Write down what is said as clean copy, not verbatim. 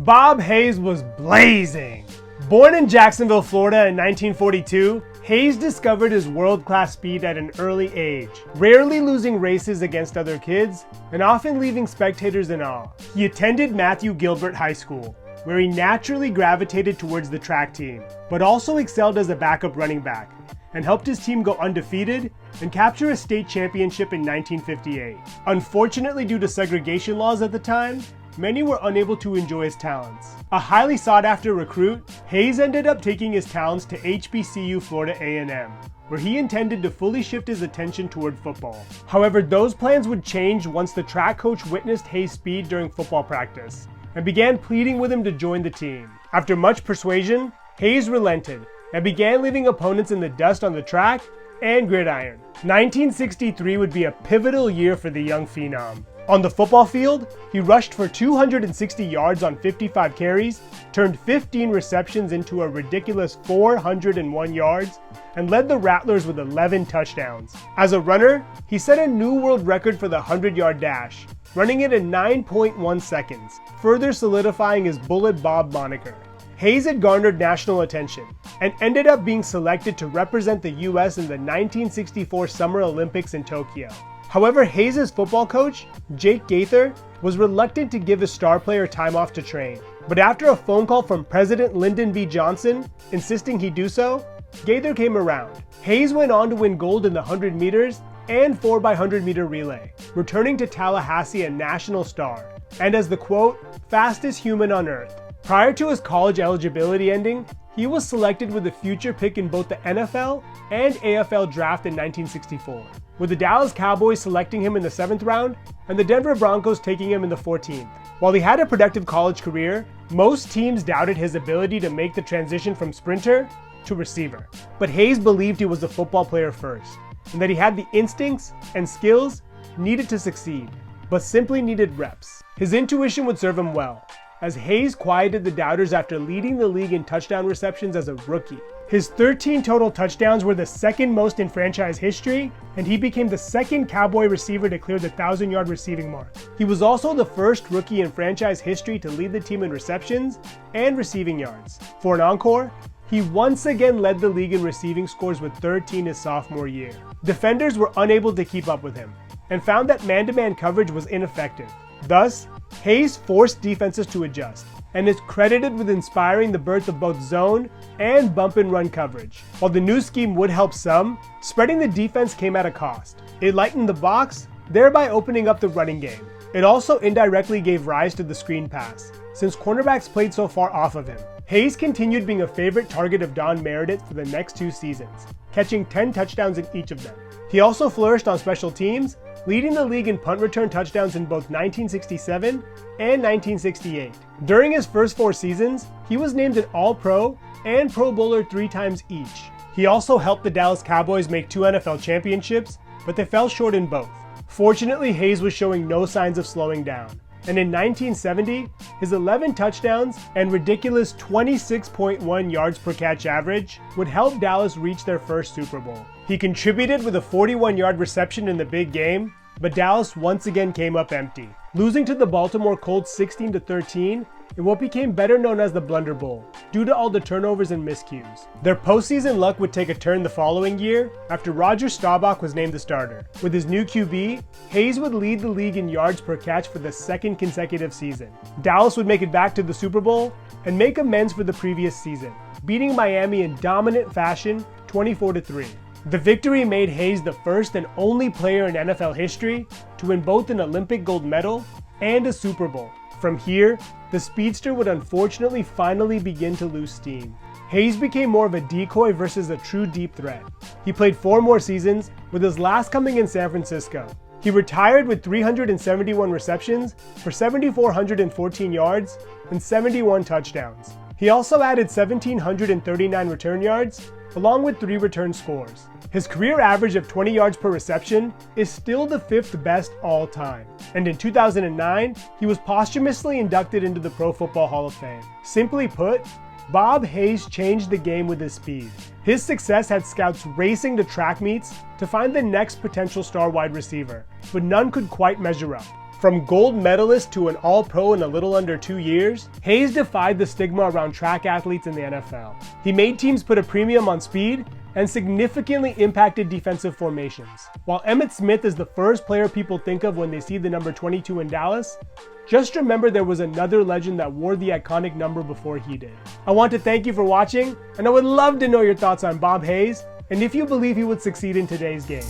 Bob Hayes was blazing. Born in Jacksonville, Florida in 1942, Hayes discovered his world-class speed at an early age, rarely losing races against other kids, and often leaving spectators in awe. He attended Matthew Gilbert High School, where he naturally gravitated towards the track team, but also excelled as a backup running back, and helped his team go undefeated and capture a state championship in 1958. Unfortunately, due to segregation laws at the time, many were unable to enjoy his talents. A highly sought-after recruit, Hayes ended up taking his talents to HBCU Florida A&M, where he intended to fully shift his attention toward football. However, those plans would change once the track coach witnessed Hayes' speed during football practice and began pleading with him to join the team. After much persuasion, Hayes relented and began leaving opponents in the dust on the track and gridiron. 1963 would be a pivotal year for the young phenom. On the football field, he rushed for 260 yards on 55 carries, turned 15 receptions into a ridiculous 401 yards, and led the Rattlers with 11 touchdowns. As a runner, he set a new world record for the 100-yard dash, running it in 9.1 seconds, further solidifying his Bullet Bob moniker. Hayes had garnered national attention and ended up being selected to represent the US in the 1964 Summer Olympics in Tokyo. However, Hayes' football coach, Jake Gaither, was reluctant to give his star player time off to train. But after a phone call from President Lyndon B. Johnson insisting he do so, Gaither came around. Hayes went on to win gold in the 100 meters and 4x100 meter relay, returning to Tallahassee a national star, and as the quote, fastest human on earth. Prior to his college eligibility ending, he was selected with a future pick in both the NFL and AFL draft in 1964, with the Dallas Cowboys selecting him in the 7th round and the Denver Broncos taking him in the 14th. While he had a productive college career, most teams doubted his ability to make the transition from sprinter to receiver. But Hayes believed he was a football player first, and that he had the instincts and skills needed to succeed, but simply needed reps. His intuition would serve him well, as Hayes quieted the doubters after leading the league in touchdown receptions as a rookie. His 13 total touchdowns were the second most in franchise history, and he became the second Cowboy receiver to clear the 1,000-yard receiving mark. He was also the first rookie in franchise history to lead the team in receptions and receiving yards. For an encore, he once again led the league in receiving scores with 13 his sophomore year. Defenders were unable to keep up with him, and found that man-to-man coverage was ineffective. Thus, Hayes forced defenses to adjust, and is credited with inspiring the birth of both zone and bump and run coverage. While the new scheme would help some, spreading the defense came at a cost. It lightened the box, thereby opening up the running game. It also indirectly gave rise to the screen pass, since cornerbacks played so far off of him. Hayes continued being a favorite target of Don Meredith for the next 2 seasons, catching 10 touchdowns in each of them. He also flourished on special teams, leading the league in punt return touchdowns in both 1967 and 1968. During his first 4 seasons, he was named an All-Pro and Pro Bowler 3 times each. He also helped the Dallas Cowboys make 2 NFL championships, but they fell short in both. Fortunately, Hayes was showing no signs of slowing down, and in 1970, his 11 touchdowns and ridiculous 26.1 yards per catch average would help Dallas reach their first Super Bowl. He contributed with a 41-yard reception in the big game, but Dallas once again came up empty, losing to the Baltimore Colts 16-13 in what became better known as the Blunder Bowl, due to all the turnovers and miscues. Their postseason luck would take a turn the following year after Roger Staubach was named the starter. With his new QB, Hayes would lead the league in yards per catch for the 2nd consecutive season. Dallas would make it back to the Super Bowl and make amends for the previous season, beating Miami in dominant fashion 24-3. The victory made Hayes the first and only player in NFL history to win both an Olympic gold medal and a Super Bowl. From here, the speedster would unfortunately finally begin to lose steam. Hayes became more of a decoy versus a true deep threat. He played 4 more seasons, with his last coming in San Francisco. He retired with 371 receptions for 7,414 yards and 71 touchdowns. He also added 1,739 return yards, along with 3 return scores. His career average of 20 yards per reception is still the 5th best all time, and in 2009, he was posthumously inducted into the Pro Football Hall of Fame. Simply put, Bob Hayes changed the game with his speed. His success had scouts racing to track meets to find the next potential star wide receiver, but none could quite measure up. From gold medalist to an all-pro in a little under 2 years, Hayes defied the stigma around track athletes in the NFL. He made teams put a premium on speed and significantly impacted defensive formations. While Emmitt Smith is the first player people think of when they see the number 22 in Dallas, just remember there was another legend that wore the iconic number before he did. I want to thank you for watching, and I would love to know your thoughts on Bob Hayes and if you believe he would succeed in today's game.